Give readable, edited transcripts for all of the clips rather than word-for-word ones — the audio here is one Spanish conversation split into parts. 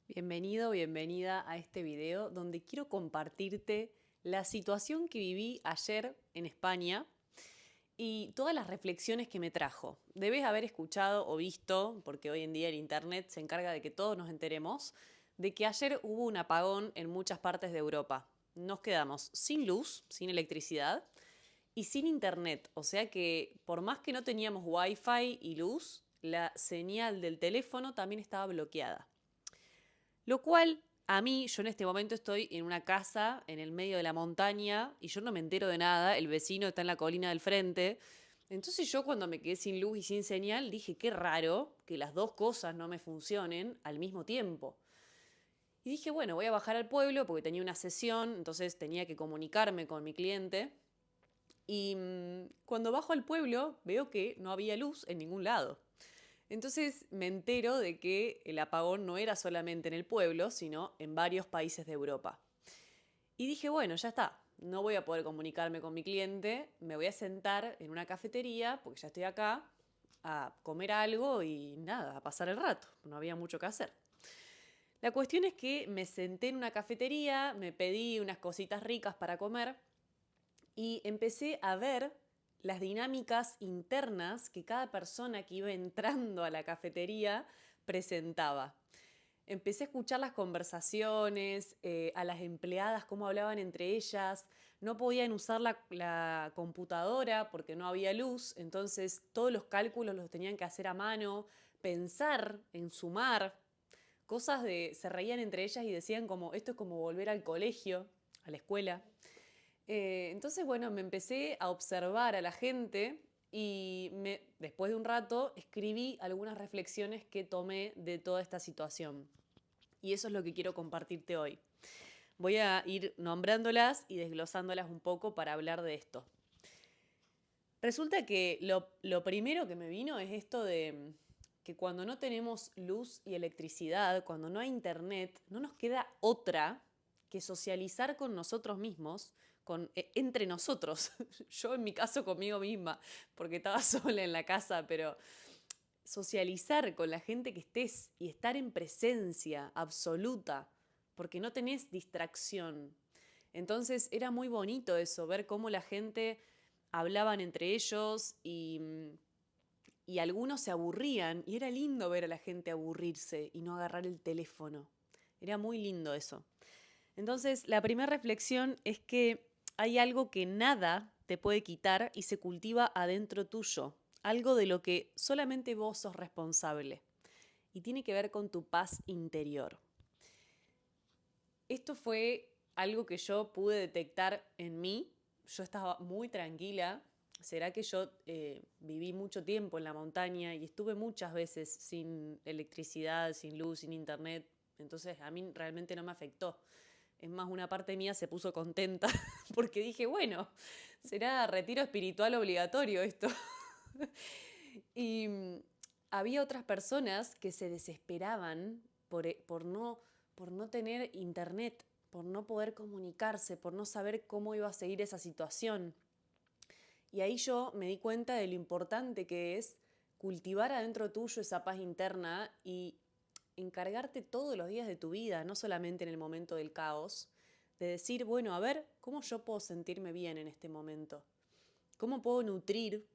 Bienvenido, bienvenida a este video donde quiero compartirte la situación que viví ayer en España y todas las reflexiones que me trajo. Debes haber escuchado o visto, porque hoy en día el internet se encarga de que todos nos enteremos, de que ayer hubo un apagón en muchas partes de Europa. Nos quedamos sin luz, sin electricidad y sin internet. O sea que por más que no teníamos wifi y luz, la señal del teléfono también estaba bloqueada. Lo cual, a mí, yo en este momento estoy en una casa en el medio de la montaña y yo no me entero de nada, el vecino está en la colina del frente. Entonces yo cuando me quedé sin luz y sin señal dije, qué raro que las dos cosas no me funcionen al mismo tiempo. Y dije, bueno, voy a bajar al pueblo porque tenía una sesión, entonces tenía que comunicarme con mi cliente. Y cuando bajo al pueblo veo que no había luz en ningún lado. Entonces me entero de que el apagón no era solamente en el pueblo, sino en varios países de Europa. Y dije, bueno, ya está, no voy a poder comunicarme con mi cliente, me voy a sentar en una cafetería, porque ya estoy acá, a comer algo y nada, a pasar el rato, no había mucho que hacer. La cuestión es que me senté en una cafetería, me pedí unas cositas ricas para comer y empecé a ver las dinámicas internas que cada persona que iba entrando a la cafetería presentaba. Empecé a escuchar las conversaciones, a las empleadas, cómo hablaban entre ellas. No podían usar la computadora porque no había luz, entonces todos los cálculos los tenían que hacer a mano, pensar en sumar, cosas de... Se reían entre ellas y decían como, esto es como volver al colegio, a la escuela. Entonces, bueno, me empecé a observar a la gente y después de un rato escribí algunas reflexiones que tomé de toda esta situación. Y eso es lo que quiero compartirte hoy. Voy a ir nombrándolas y desglosándolas un poco para hablar de esto. Resulta que lo primero que me vino es esto de que cuando no tenemos luz y electricidad, cuando no hay internet, no nos queda otra que socializar con nosotros mismos, entre nosotros. Yo en mi caso conmigo misma, porque estaba sola en la casa, pero socializar con la gente que estés y estar en presencia absoluta, porque no tenés distracción. Entonces era muy bonito eso, ver cómo la gente hablaban entre ellos y algunos se aburrían y era lindo ver a la gente aburrirse y no agarrar el teléfono. Era muy lindo eso. Entonces, la primera reflexión es que hay algo que nada te puede quitar y se cultiva adentro tuyo, algo de lo que solamente vos sos responsable y tiene que ver con tu paz interior. Esto fue algo que yo pude detectar en mí. Yo estaba muy tranquila. Será que yo viví mucho tiempo en la montaña y estuve muchas veces sin electricidad, sin luz, sin internet. Entonces a mí realmente no me afectó. Es más, una parte mía se puso contenta porque dije, bueno, será retiro espiritual obligatorio esto. Y había otras personas que se desesperaban por no tener internet, por no poder comunicarse, por no saber cómo iba a seguir esa situación. Y ahí yo me di cuenta de lo importante que es cultivar adentro tuyo esa paz interna y encargarte todos los días de tu vida, no solamente en el momento del caos, de decir, bueno, a ver, ¿cómo yo puedo sentirme bien en este momento? ¿Cómo puedo nutrir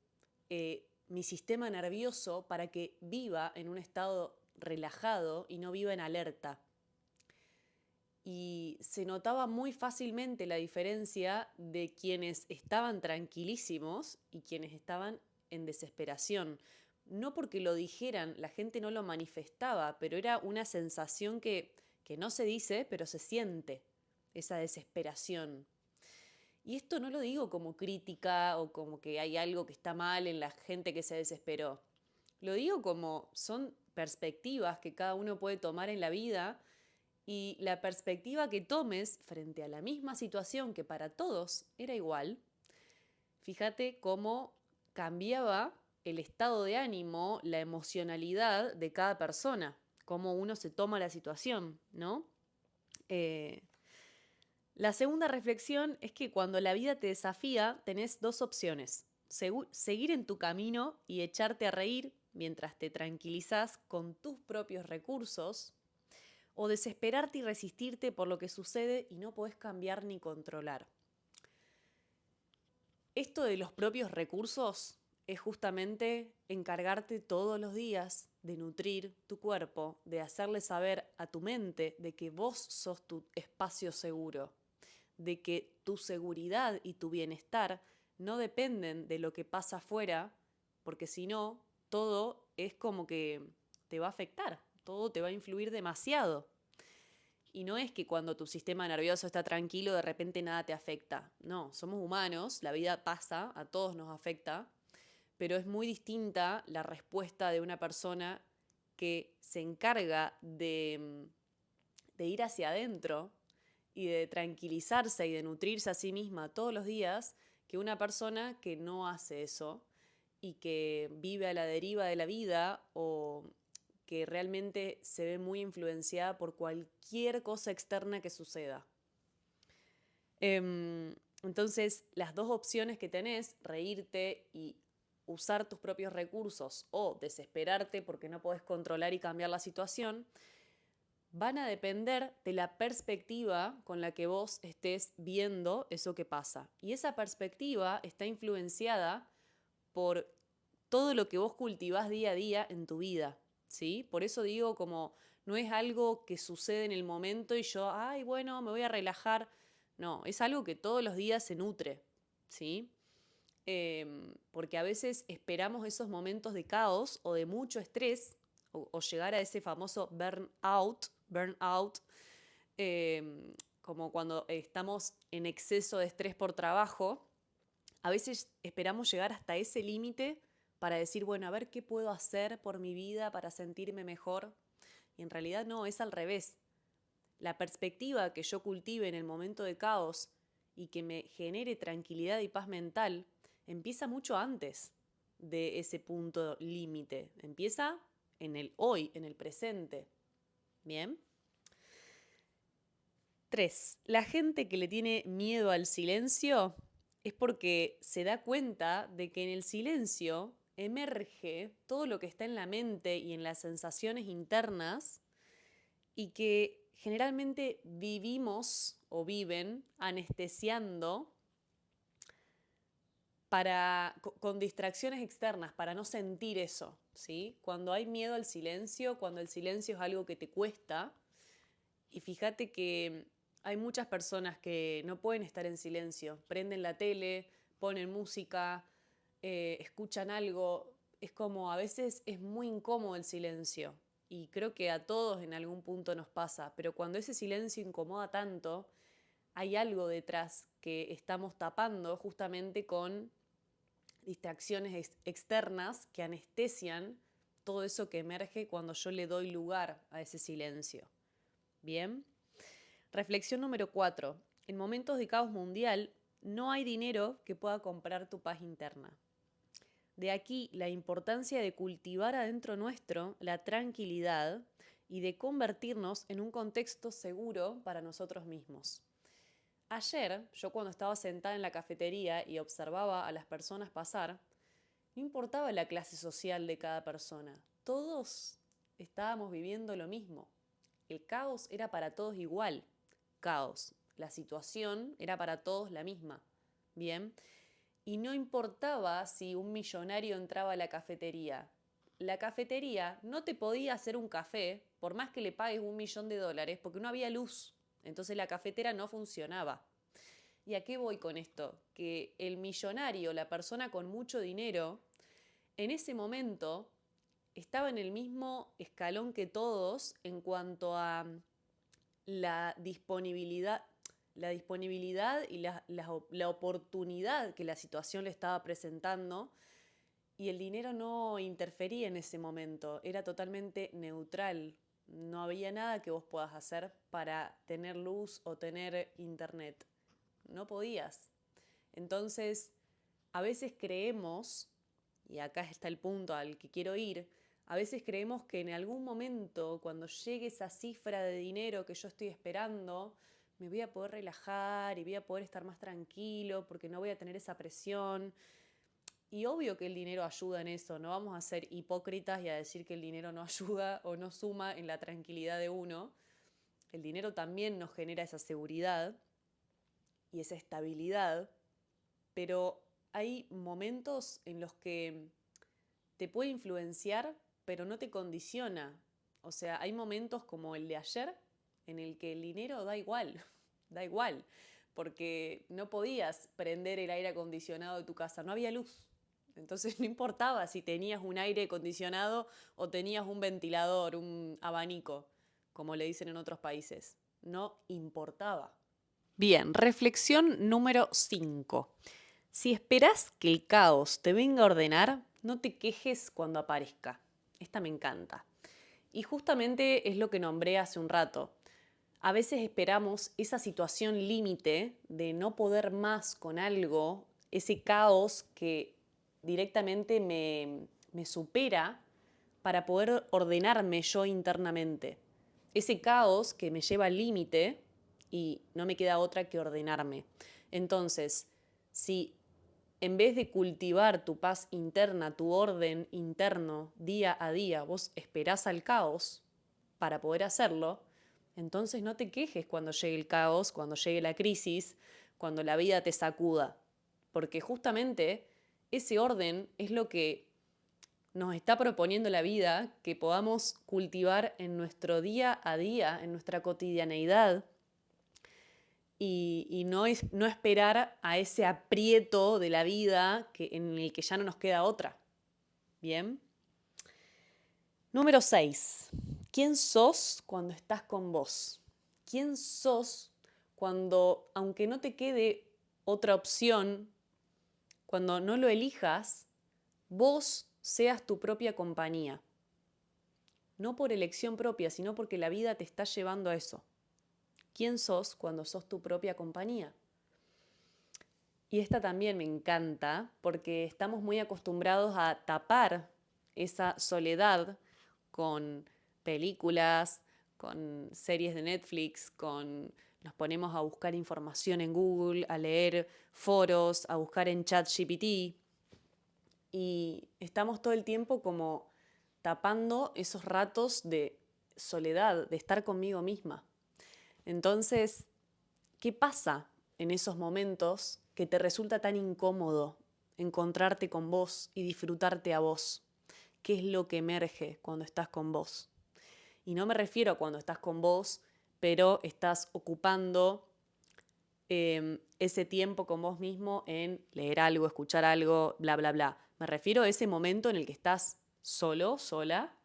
mi sistema nervioso para que viva en un estado relajado y no viva en alerta? Y se notaba muy fácilmente la diferencia de quienes estaban tranquilísimos y quienes estaban en desesperación. No porque lo dijeran, la gente no lo manifestaba, pero era una sensación que no se dice, pero se siente, esa desesperación. Y esto no lo digo como crítica o como que hay algo que está mal en la gente que se desesperó. Lo digo como son perspectivas que cada uno puede tomar en la vida y la perspectiva que tomes frente a la misma situación que para todos era igual, fíjate cómo cambiaba el estado de ánimo, la emocionalidad de cada persona, cómo uno se toma la situación, ¿no? Eh, la segunda reflexión es que cuando la vida te desafía, tenés dos opciones. Seguir en tu camino y echarte a reír mientras te tranquilizás con tus propios recursos, o desesperarte y resistirte por lo que sucede y no podés cambiar ni controlar. Esto de los propios recursos es justamente encargarte todos los días de nutrir tu cuerpo, de hacerle saber a tu mente de que vos sos tu espacio seguro, de que tu seguridad y tu bienestar no dependen de lo que pasa afuera, porque si no, todo es como que te va a afectar, todo te va a influir demasiado. Y no es que cuando tu sistema nervioso está tranquilo de repente nada te afecta. No, somos humanos, la vida pasa, a todos nos afecta, pero es muy distinta la respuesta de una persona que se encarga de ir hacia adentro y de tranquilizarse y de nutrirse a sí misma todos los días que una persona que no hace eso y que vive a la deriva de la vida o que realmente se ve muy influenciada por cualquier cosa externa que suceda. Entonces, las dos opciones que tenés, reírte y usar tus propios recursos o desesperarte porque no podés controlar y cambiar la situación, van a depender de la perspectiva con la que vos estés viendo eso que pasa. Y esa perspectiva está influenciada por todo lo que vos cultivás día a día en tu vida, ¿sí? Por eso digo como no es algo que sucede en el momento y yo, ay, bueno, me voy a relajar. No, es algo que todos los días se nutre, ¿sí? Porque a veces esperamos esos momentos de caos o de mucho estrés o llegar a ese famoso burnout, como cuando estamos en exceso de estrés por trabajo. A veces esperamos llegar hasta ese límite para decir, bueno, a ver qué puedo hacer por mi vida para sentirme mejor. Y en realidad no, es al revés. La perspectiva que yo cultive en el momento de caos y que me genere tranquilidad y paz mental empieza mucho antes de ese punto límite. Empieza en el hoy, en el presente. ¿Bien? 3. La gente que le tiene miedo al silencio es porque se da cuenta de que en el silencio emerge todo lo que está en la mente y en las sensaciones internas y que generalmente vivimos o viven anestesiando con distracciones externas para no sentir eso, ¿sí? Cuando hay miedo al silencio, cuando el silencio es algo que te cuesta, y fíjate que hay muchas personas que no pueden estar en silencio, prenden la tele, ponen música, escuchan algo, es como a veces es muy incómodo el silencio y creo que a todos en algún punto nos pasa, pero cuando ese silencio incomoda tanto, hay algo detrás que estamos tapando justamente con distracciones externas que anestesian todo eso que emerge cuando yo le doy lugar a ese silencio. Bien. Reflexión número 4. En momentos de caos mundial, no hay dinero que pueda comprar tu paz interna. De aquí la importancia de cultivar adentro nuestro la tranquilidad y de convertirnos en un contexto seguro para nosotros mismos. Ayer, yo cuando estaba sentada en la cafetería y observaba a las personas pasar, no importaba la clase social de cada persona, todos estábamos viviendo lo mismo. El caos era para todos igual. Caos. La situación era para todos la misma. Bien. Y no importaba si un millonario entraba a la cafetería. La cafetería no te podía hacer un café por más que le pagues $1.000.000 porque no había luz. Entonces la cafetera no funcionaba. ¿Y a qué voy con esto? Que el millonario, la persona con mucho dinero, en ese momento estaba en el mismo escalón que todos en cuanto a la disponibilidad, y la oportunidad que la situación le estaba presentando, y el dinero no interfería en ese momento, era totalmente neutral. No había nada que vos puedas hacer para tener luz o tener internet. No podías. Entonces, a veces creemos, y acá está el punto al que quiero ir, a veces creemos que en algún momento, cuando llegue esa cifra de dinero que yo estoy esperando, me voy a poder relajar y voy a poder estar más tranquilo porque no voy a tener esa presión. Y obvio que el dinero ayuda en eso, no vamos a ser hipócritas y a decir que el dinero no ayuda o no suma en la tranquilidad de uno, El dinero también nos genera esa seguridad y esa estabilidad, pero hay momentos en los que te puede influenciar, pero no te condiciona. O sea, hay momentos como el de ayer en el que el dinero da igual, da igual, porque no podías prender el aire acondicionado de tu casa, no había luz. Entonces no importaba si tenías un aire acondicionado o tenías un ventilador, un abanico, como le dicen en otros países. No importaba. Bien, reflexión número 5. Si esperás que el caos te venga a ordenar, no te quejes cuando aparezca. Esta me encanta. Y justamente es lo que nombré hace un rato. A veces esperamos esa situación límite de no poder más con algo, ese caos que directamente me supera para poder ordenarme yo internamente. Ese caos que me lleva al límite y no me queda otra que ordenarme. Entonces, si en vez de cultivar tu paz interna, tu orden interno día a día, vos esperás al caos para poder hacerlo, entonces no te quejes cuando llegue el caos, cuando llegue la crisis, cuando la vida te sacuda. Porque justamente ese orden es lo que nos está proponiendo la vida, que podamos cultivar en nuestro día a día, en nuestra cotidianeidad, y no esperar a ese aprieto de la vida en el que ya no nos queda otra. ¿Bien? Número 6. ¿Quién sos cuando estás con vos? ¿Quién sos cuando, aunque no te quede otra opción, cuando no lo elijas, vos seas tu propia compañía? No por elección propia, sino porque la vida te está llevando a eso. ¿Quién sos cuando sos tu propia compañía? Y esta también me encanta porque estamos muy acostumbrados a tapar esa soledad con películas, con series de Netflix, nos ponemos a buscar información en Google, a leer foros, a buscar en ChatGPT y estamos todo el tiempo como tapando esos ratos de soledad, de estar conmigo misma. Entonces, ¿qué pasa en esos momentos que te resulta tan incómodo encontrarte con vos y disfrutarte a vos? ¿Qué es lo que emerge cuando estás con vos? Y no me refiero a cuando estás con vos, pero estás ocupando ese tiempo con vos mismo en leer algo, escuchar algo, bla, bla, bla. Me refiero a ese momento en el que estás solo, sola,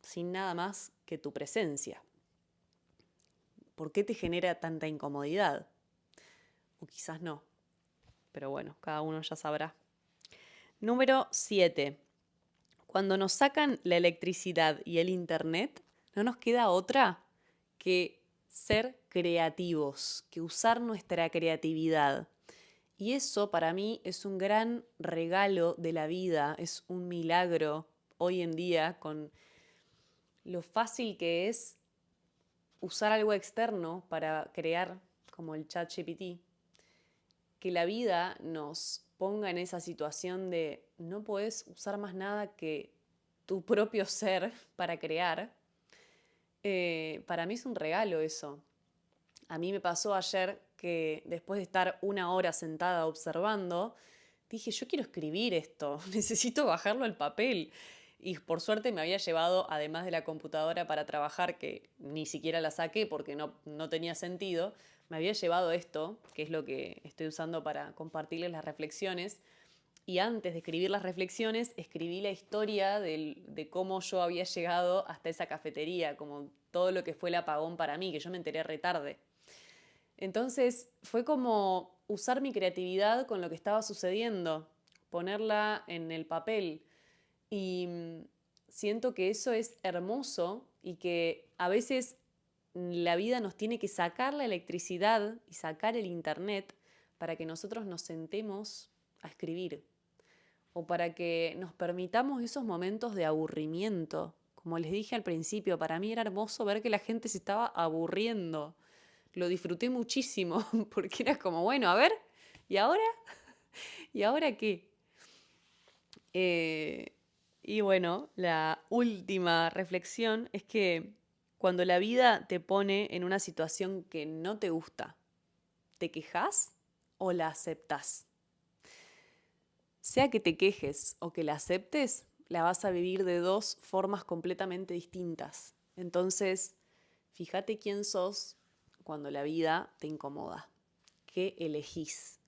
sin nada más que tu presencia. ¿Por qué te genera tanta incomodidad? O quizás no. Pero bueno, cada uno ya sabrá. Número 7. Cuando nos sacan la electricidad y el internet, no nos queda otra que ser creativos, que usar nuestra creatividad. Y eso para mí es un gran regalo de la vida, es un milagro hoy en día con lo fácil que es usar algo externo para crear, como el ChatGPT, que la vida nos ponga en esa situación de no podés usar más nada que tu propio ser para crear. Para mí es un regalo eso. A mí me pasó ayer que después de estar una hora sentada observando, dije, yo quiero escribir esto, necesito bajarlo al papel. Y por suerte me había llevado, además de la computadora para trabajar, que ni siquiera la saqué porque no tenía sentido, me había llevado esto, que es lo que estoy usando para compartirles las reflexiones. Y antes de escribir las reflexiones, escribí la historia de cómo yo había llegado hasta esa cafetería, como todo lo que fue el apagón para mí, que yo me enteré retarde. Entonces fue como usar mi creatividad con lo que estaba sucediendo, ponerla en el papel. Y siento que eso es hermoso y que a veces la vida nos tiene que sacar la electricidad y sacar el internet para que nosotros nos sentemos a escribir o para que nos permitamos esos momentos de aburrimiento. Como les dije al principio, para mí era hermoso ver que la gente se estaba aburriendo. Lo disfruté muchísimo porque era como, bueno, a ver, ¿y ahora? ¿Y ahora qué? Y bueno, la última reflexión es que Cuando la vida te pone en una situación que no te gusta, ¿te quejas o la aceptás? Sea que te quejes o que la aceptes, la vas a vivir de dos formas completamente distintas. Entonces, fíjate quién sos cuando la vida te incomoda, qué elegís.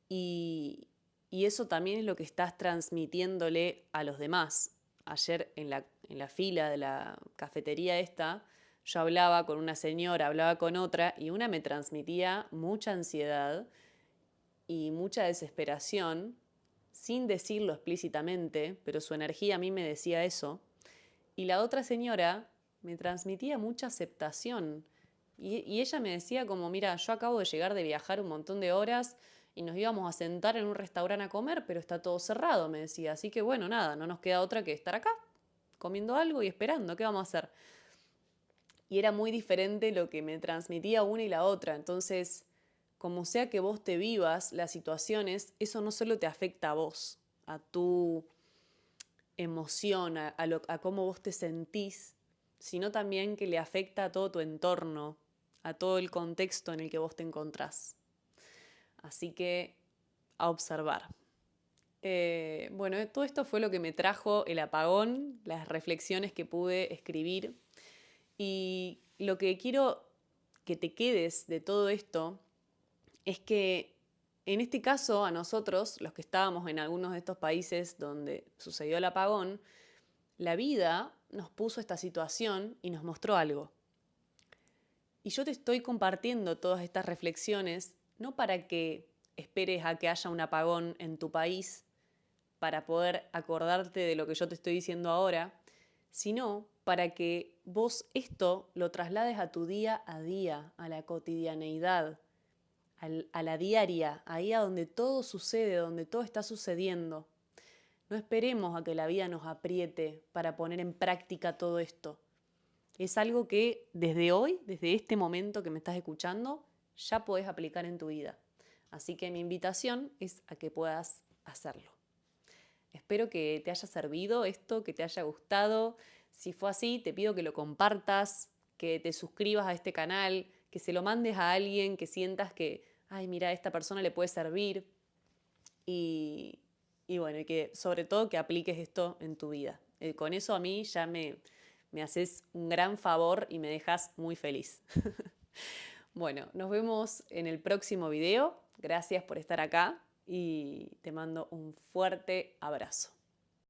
Y, y eso también es lo que estás transmitiéndole a los demás. Ayer en la fila de la cafetería esta, yo hablaba con una señora, hablaba con otra, y una me transmitía mucha ansiedad y mucha desesperación, sin decirlo explícitamente, pero su energía a mí me decía eso. Y la otra señora me transmitía mucha aceptación. Y ella me decía como, mira, yo acabo de llegar de viajar un montón de horas y nos íbamos a sentar en un restaurante a comer, pero está todo cerrado, me decía. Así que bueno, nada, no nos queda otra que estar acá, comiendo algo y esperando. ¿Qué vamos a hacer? Y era muy diferente lo que me transmitía una y la otra. Entonces, como sea que vos te vivas las situaciones, eso no solo te afecta a vos, a tu emoción, a cómo vos te sentís, sino también que le afecta a todo tu entorno, a todo el contexto en el que vos te encontrás. Así que a observar. Bueno, todo esto fue lo que me trajo el apagón, las reflexiones que pude escribir. Y lo que quiero que te quedes de todo esto es que en este caso a nosotros, los que estábamos en algunos de estos países donde sucedió el apagón, la vida nos puso esta situación y nos mostró algo. Y yo te estoy compartiendo todas estas reflexiones no para que esperes a que haya un apagón en tu país para poder acordarte de lo que yo te estoy diciendo ahora, sino para que vos esto lo traslades a tu día a día, a la cotidianeidad, a la diaria, ahí a donde todo sucede, donde todo está sucediendo. No esperemos a que la vida nos apriete para poner en práctica todo esto. Es algo que desde hoy, desde este momento que me estás escuchando, ya podés aplicar en tu vida. Así que mi invitación es a que puedas hacerlo. Espero que te haya servido esto, que te haya gustado. Si fue así, te pido que lo compartas, que te suscribas a este canal, que se lo mandes a alguien que sientas que, ay, mira, a esta persona le puede servir. Y, y bueno, y que sobre todo que apliques esto en tu vida. Con eso a mí ya me haces un gran favor y me dejas muy feliz. Bueno, nos vemos en el próximo video. Gracias por estar acá y te mando un fuerte abrazo.